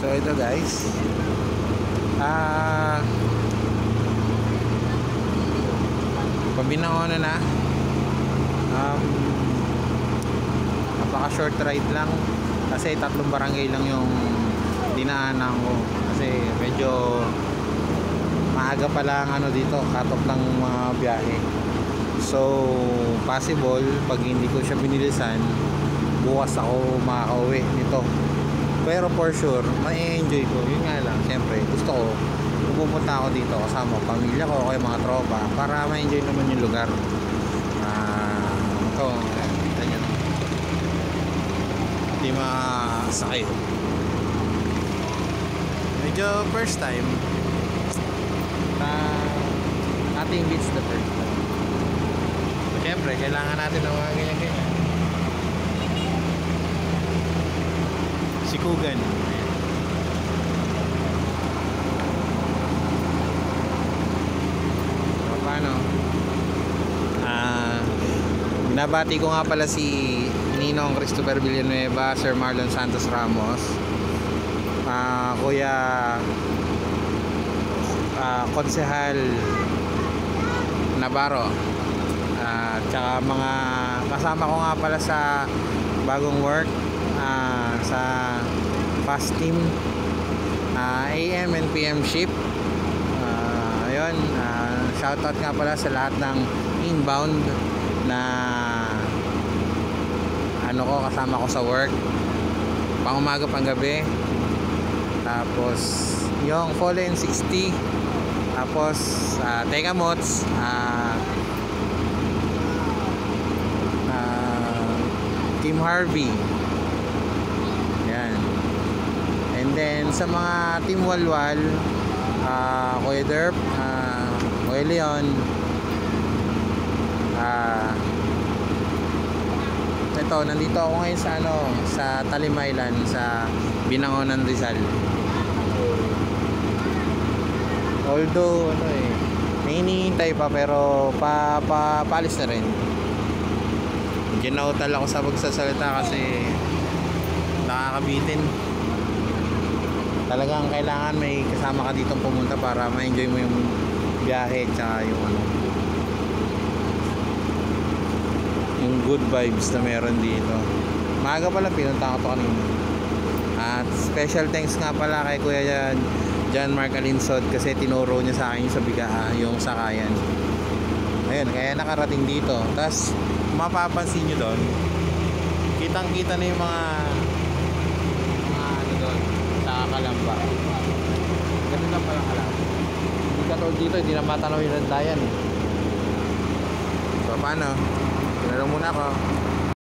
So ito guys, pabinangonan na. Napaka short ride lang kasi 3 barangay lang yung dinaanan ko kasi medyo maaga pa lang dito, cut off ng mga biyahe. So possible pag hindi ko siya binilisan, bukas ako makakauwi nito. Pero for sure may enjoy ko. Yun nga lang, siyempre gusto ko pupunta ako dito kasama pamilya ko o mga tropa para ma-enjoy naman yung lugar. Ito ganyan, hindi masakay. Medyo first time ating beats the first time. So, siyempre kailangan natin ng mga ganyan-ganyan. Sikugan. Paano? Binabati ko nga pala si Ninong Christopher Villanueva, Sir Marlon Santos Ramos, Kuya Konsehal Navarro, tsaka mga kasama ko nga pala sa bagong work, sa fast team, AM and PM shift. Ayun, shoutout nga pala sa lahat ng inbound na kasama ko sa work, pang umaga pang gabi. Tapos yung Fallen 60, tapos Teka Mots, Team Harvey. Yan. And then sa mga Team Walwal, Kuya Derp, Kuya Leon, ito, nandito ako ngayon sa sa Talim Island, sa Binangonan, Rizal. Although may hinihintay pa, pero paalis na rin. Ginautal ako sa pagsasalita kasi nakakabitin. Talagang kailangan may kasama ka ditong pumunta para ma-enjoy mo yung biyahe tsaka yung good vibes na meron dito. Maaga pala pinunta ko to kanina. At special thanks nga pala kay Kuya John Mark Alinsod kasi tinuro niya sa akin yung sakayan. Ayun, kaya nakarating dito. Tapos mapapansin nyo doon, kitang kita na yung mga doon sa Kalamba. Ganun lang pala Kalamba. Hindi katulad dito, hindi na matanaw yung landayan. So paano? Tinanong muna ako.